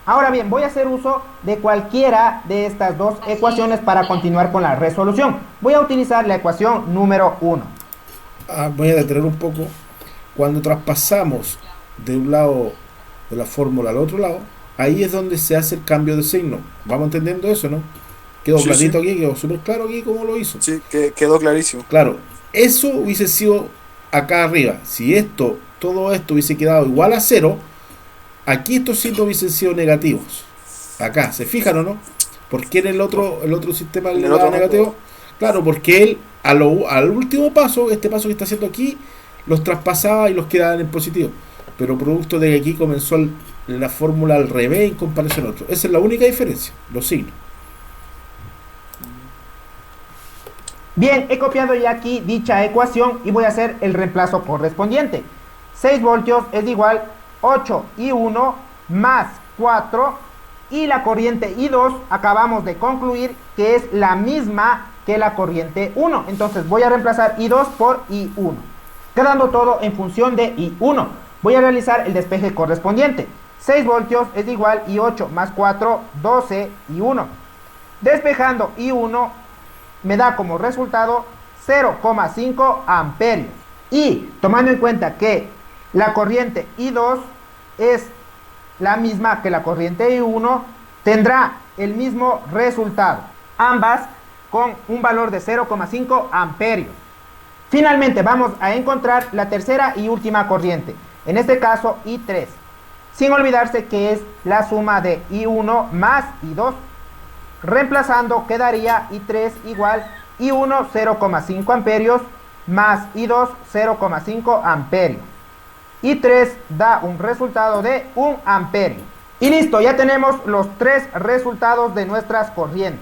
[SPEAKER 5] Ahora bien, voy a hacer uso de cualquiera de estas dos ecuaciones para continuar con la resolución. Voy a utilizar la ecuación número 1.
[SPEAKER 1] Voy a detener un poco. Cuando traspasamos de un lado de la fórmula al otro lado, ahí es donde se hace el cambio de signo. ¿Vamos entendiendo eso, no? Quedó clarito aquí, quedó súper claro aquí cómo lo hizo.
[SPEAKER 6] Sí, quedó clarísimo.
[SPEAKER 1] Claro, eso hubiese sido acá arriba. Si todo esto hubiese quedado igual a 0, aquí estos signos hubiesen sido negativos. Acá, ¿se fijan o no? ¿Por qué en el otro sistema le daba negativo? Claro, porque él al último paso, este paso que está haciendo aquí, los traspasaba y los quedaba en positivo. Pero producto de que aquí comenzó la fórmula al revés en comparación a otro. Esa es la única diferencia, los signos.
[SPEAKER 5] Bien, he copiado ya aquí dicha ecuación y voy a hacer el reemplazo correspondiente. 6 voltios es igual 8I1 más 4 y la corriente I2 acabamos de concluir que es la misma que la corriente 1. Entonces voy a reemplazar I2 por I1, quedando todo en función de I1. Voy a realizar el despeje correspondiente. 6 voltios es igual I8 más 4, 12 I1. Despejando I1 me da como resultado 0,5 amperios. Y tomando en cuenta que la corriente I2 es la misma que la corriente I1, tendrá el mismo resultado. Ambas con un valor de 0,5 amperios. Finalmente vamos a encontrar la tercera y última corriente. En este caso I3. Sin olvidarse que es la suma de I1 más I2. Reemplazando quedaría I3 igual I1 0,5 amperios más I2 0,5 amperios. I3 da un resultado de 1 amperio. Y listo, ya tenemos los tres resultados de nuestras corrientes.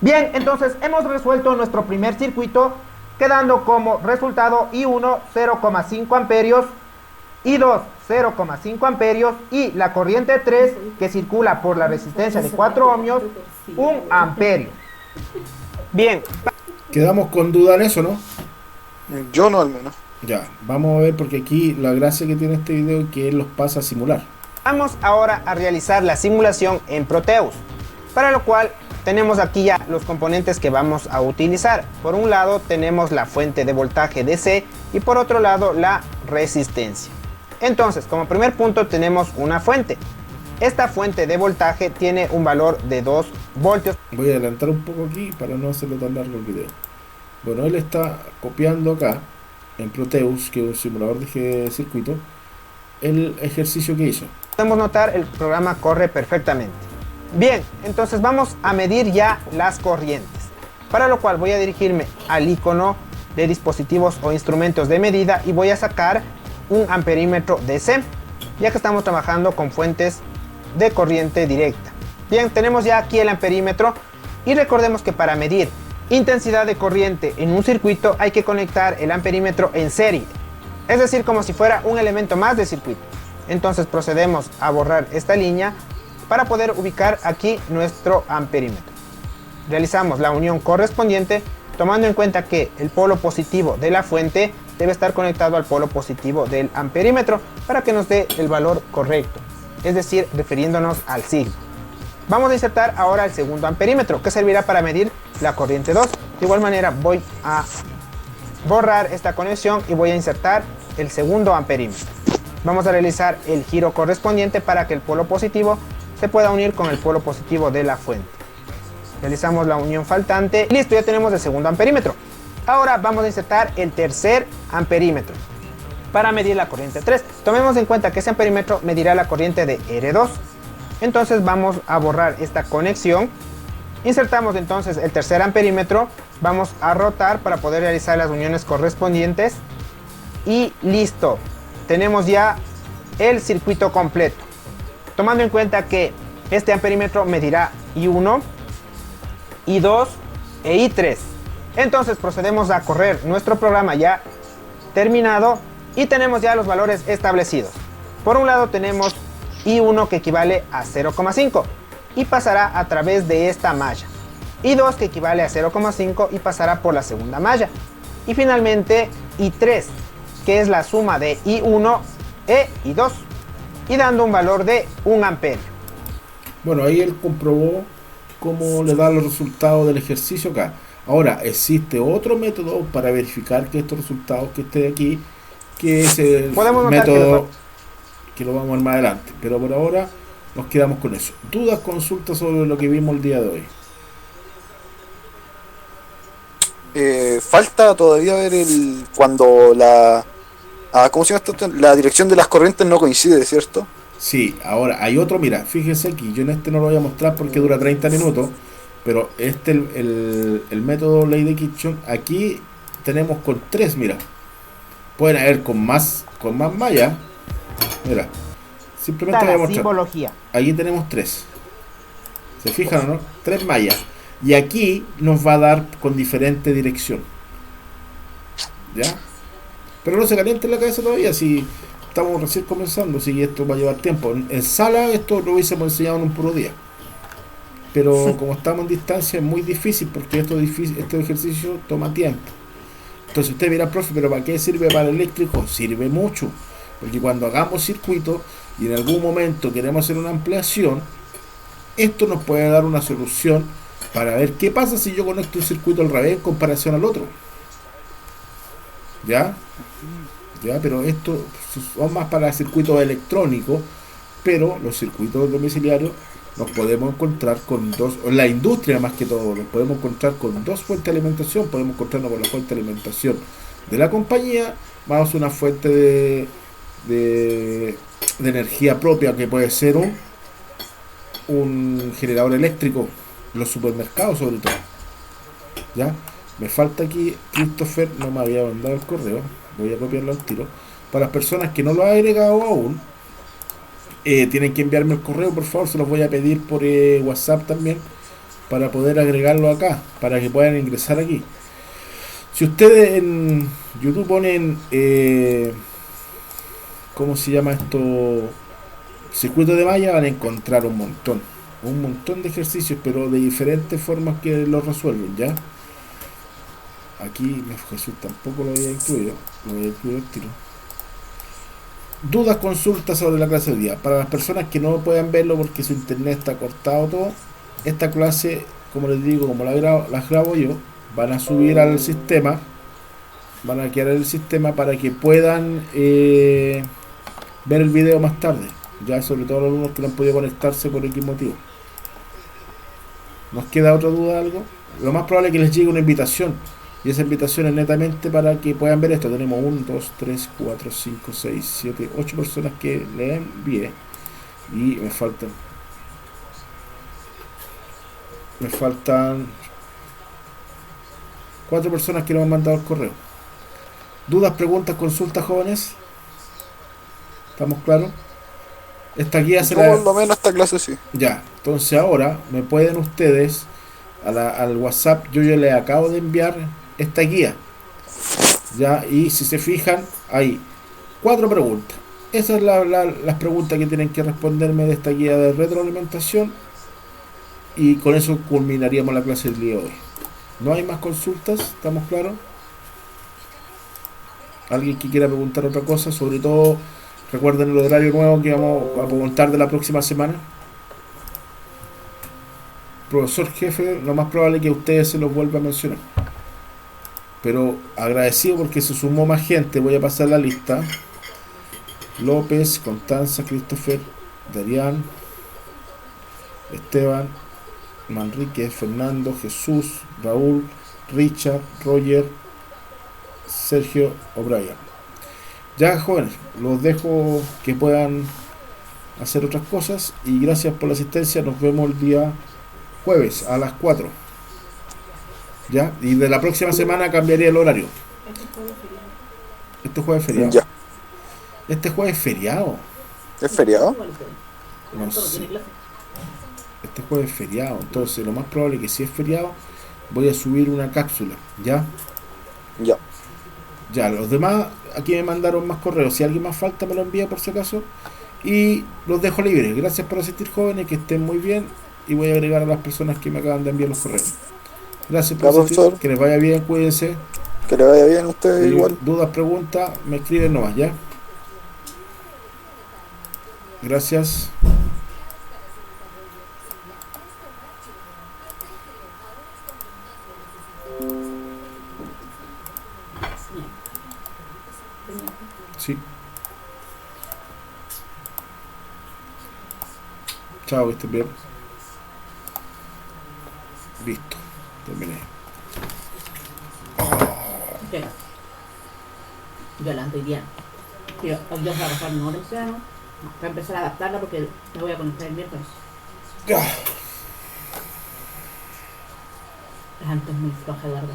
[SPEAKER 5] Bien, entonces hemos resuelto nuestro primer circuito, quedando como resultado I1 0,5 amperios, I2 0,5 amperios y la corriente 3 que circula por la resistencia de 4 ohmios 1 amperio. Bien.
[SPEAKER 1] Quedamos con duda en eso, ¿no?
[SPEAKER 4] Yo no, al menos.
[SPEAKER 1] Ya, vamos a ver porque aquí la gracia que tiene este video es que él los pasa a simular.
[SPEAKER 5] Vamos ahora a realizar la simulación en Proteus, para lo cual tenemos aquí ya los componentes que vamos a utilizar. Por un lado tenemos la fuente de voltaje DC y por otro lado la resistencia. Entonces, como primer punto tenemos una fuente. Esta fuente de voltaje tiene un valor de 2 voltios.
[SPEAKER 1] Voy a adelantar un poco aquí para no hacerlo tan largo el video. Bueno, él está copiando acá en Proteus, que es un simulador de circuito, el ejercicio que hizo.
[SPEAKER 5] Podemos notar el programa corre perfectamente. Bien, entonces vamos a medir ya las corrientes, para lo cual voy a dirigirme al icono de dispositivos o instrumentos de medida y voy a sacar un amperímetro DC, ya que estamos trabajando con fuentes de corriente directa. Bien, tenemos ya aquí el amperímetro y recordemos que para medir intensidad de corriente en un circuito hay que conectar el amperímetro en serie, es decir, como si fuera un elemento más del circuito. Entonces procedemos a borrar esta línea para poder ubicar aquí nuestro amperímetro. Realizamos la unión correspondiente tomando en cuenta que el polo positivo de la fuente debe estar conectado al polo positivo del amperímetro para que nos dé el valor correcto, es decir, refiriéndonos al signo. Vamos a insertar ahora el segundo amperímetro, que servirá para medir la corriente 2. De igual manera voy a borrar esta conexión y voy a insertar el segundo amperímetro. Vamos a realizar el giro correspondiente para que el polo positivo se pueda unir con el polo positivo de la fuente. Realizamos la unión faltante y listo, ya tenemos el segundo amperímetro. Ahora vamos a insertar el tercer amperímetro para medir la corriente 3. Tomemos en cuenta que ese amperímetro medirá la corriente de R2. Entonces vamos a borrar esta conexión. Insertamos entonces el tercer amperímetro. Vamos a rotar para poder realizar las uniones correspondientes. Y listo. Tenemos ya el circuito completo. Tomando en cuenta que este amperímetro medirá I1, I2 e I3. Entonces procedemos a correr nuestro programa ya terminado y tenemos ya los valores establecidos. Por un lado tenemos I1 que equivale a 0,5 y pasará a través de esta malla. I2 que equivale a 0,5 y pasará por la segunda malla. Y finalmente I3 que es la suma de I1 e I2 y dando un valor de 1 amperio.
[SPEAKER 1] Bueno, ahí él comprobó cómo le da los resultados del ejercicio acá. Ahora, existe otro método para verificar que estos resultados que esté aquí, que es el método que lo vamos a ver más adelante. Pero por ahora nos quedamos con eso. ¿Dudas, consultas sobre lo que vimos el día de hoy?
[SPEAKER 4] Falta todavía ver cuando ¿cómo se llama esto? La dirección de las corrientes no coincide, ¿cierto?
[SPEAKER 1] Sí, ahora hay otro, mira, fíjense aquí, yo en este no lo voy a mostrar porque dura 30 minutos, Pero el método ley de Kitchen, aquí tenemos con 3, mira. Pueden haber con más mallas. Mira, simplemente voy a
[SPEAKER 5] La
[SPEAKER 1] mostrar.
[SPEAKER 5] simbología.
[SPEAKER 1] Aquí tenemos 3. ¿Se fijan o no? 3 mallas. Y aquí nos va a dar con diferente dirección. ¿Ya? Pero no se caliente la cabeza todavía, si estamos recién comenzando, si esto va a llevar tiempo. En sala esto lo hubiésemos enseñado en un puro día. Pero como estamos en distancia es muy difícil porque este ejercicio toma tiempo. Entonces usted dirá, profe, pero ¿para qué sirve para el eléctrico? Sirve mucho. Porque cuando hagamos circuito y en algún momento queremos hacer una ampliación, esto nos puede dar una solución para ver qué pasa si yo conecto un circuito al revés en comparación al otro. ¿Ya? ¿Ya? Pero esto son más para circuitos electrónicos, pero los circuitos domiciliarios nos podemos encontrar con dos, o la industria más que todo, nos podemos encontrar con 2 fuentes de alimentación. Podemos encontrarnos con la fuente de alimentación de la compañía, más una fuente de energía propia que puede ser un generador eléctrico, los supermercados sobre todo. ¿Ya? Me falta aquí, Christopher no me había mandado el correo, voy a copiarlo al tiro. Para las personas que no lo han agregado aún, tienen que enviarme el correo, por favor, se los voy a pedir por WhatsApp también, para poder agregarlo acá, para que puedan ingresar aquí. Si ustedes en YouTube ponen, ¿cómo se llama esto? Circuito de malla, van a encontrar un montón de ejercicios, pero de diferentes formas que lo resuelven, ¿ya? Aquí Jesús tampoco lo había incluido, lo voy a incluir el tiro. Dudas, consultas sobre la clase de hoy día. Para las personas que no puedan verlo porque su internet está cortado todo, esta clase, como les digo, como las grabo yo, van a subir al sistema, van a quedar en el sistema para que puedan ver el video más tarde, ya sobre todo los alumnos que no han podido conectarse por X motivo. ¿Nos queda otra duda, algo? Lo más probable es que les llegue una invitación, y esa invitación es netamente para que puedan ver esto. Tenemos 1, 2, 3, 4, 5, 6, 7, 8 personas que le envié, y me faltan 4 personas que nos han mandado el correo. ¿Dudas, preguntas, consultas, jóvenes? ¿Estamos claros? Esta guía será...
[SPEAKER 4] Por lo menos esta clase sí.
[SPEAKER 1] Ya, entonces ahora me pueden ustedes al WhatsApp, yo ya les acabo de enviar esta guía. Ya, y si se fijan, hay 4 preguntas. Esas son las preguntas que tienen que responderme de esta guía de retroalimentación. Y con eso culminaríamos la clase del día de hoy. No hay más consultas, ¿estamos claros? ¿Alguien que quiera preguntar otra cosa? Sobre todo, recuerden el horario nuevo que vamos a preguntar de la próxima semana. Profesor jefe, lo más probable es que ustedes se los vuelva a mencionar. Pero agradecido porque se sumó más gente. Voy a pasar la lista. López, Constanza, Christopher, Darián, Esteban, Manrique, Fernando, Jesús, Raúl, Richard, Roger, Sergio, O'Brien. Ya, jóvenes, los dejo que puedan hacer otras cosas y gracias por la asistencia. Nos vemos el día jueves a las 4. Ya, y de la próxima semana cambiaría el horario. Este jueves es feriado.
[SPEAKER 4] Ya.
[SPEAKER 1] Este jueves es feriado.
[SPEAKER 4] ¿Es feriado?
[SPEAKER 1] No sé. Este jueves es feriado. Entonces lo más probable es que si es feriado voy a subir una cápsula. ¿Ya?
[SPEAKER 4] Ya.
[SPEAKER 1] Ya, los demás aquí me mandaron más correos. Si alguien más falta me lo envía por si acaso. Y los dejo libres. Gracias por asistir, jóvenes, que estén muy bien. Y voy a agregar a las personas que me acaban de enviar los correos. Gracias por asistir.
[SPEAKER 4] Profesor.
[SPEAKER 1] Que les vaya bien, cuídense.
[SPEAKER 4] Que le vaya bien a ustedes
[SPEAKER 1] Y
[SPEAKER 4] igual.
[SPEAKER 1] dudas, preguntas, me escriben nomás, ¿ya? Gracias. Sí. Chao, que estén bien. Listo. Terminé.
[SPEAKER 6] Yolanda y Diana. Yo voy a trabajar en hora temprano para empezar a adaptarla porque la voy a conectar el miércoles.
[SPEAKER 1] Ya.
[SPEAKER 6] Canto es muy floja, Eduardo.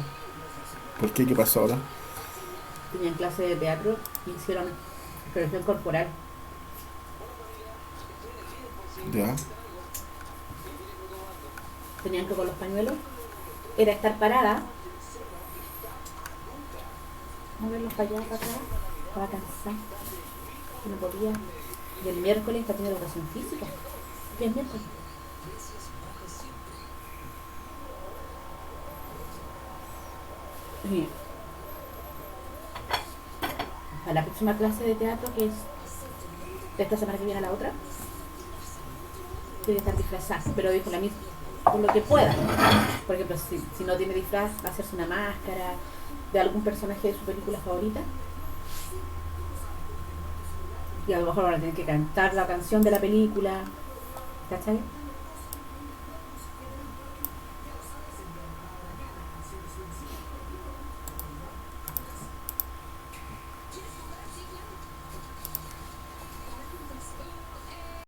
[SPEAKER 1] ¿Por qué? ¿Qué pasó ahora?
[SPEAKER 6] Tenían clase de teatro y hicieron expresión corporal.
[SPEAKER 1] Ya.
[SPEAKER 6] Tenían que con los pañuelos era estar parada, moverlos para allá, para acá, estaba cansada, no podía. Y el miércoles está teniendo educación física. ¿Qué es miércoles? Y a la próxima clase de teatro, que es de esta semana que viene a la otra, tiene que estar disfrazada, pero dijo la misma, por lo que pueda. Por ejemplo, si no tiene disfraz, va a hacerse una máscara de algún personaje de su película favorita. Y a lo mejor van a tener que cantar la canción de la película, ¿cachai?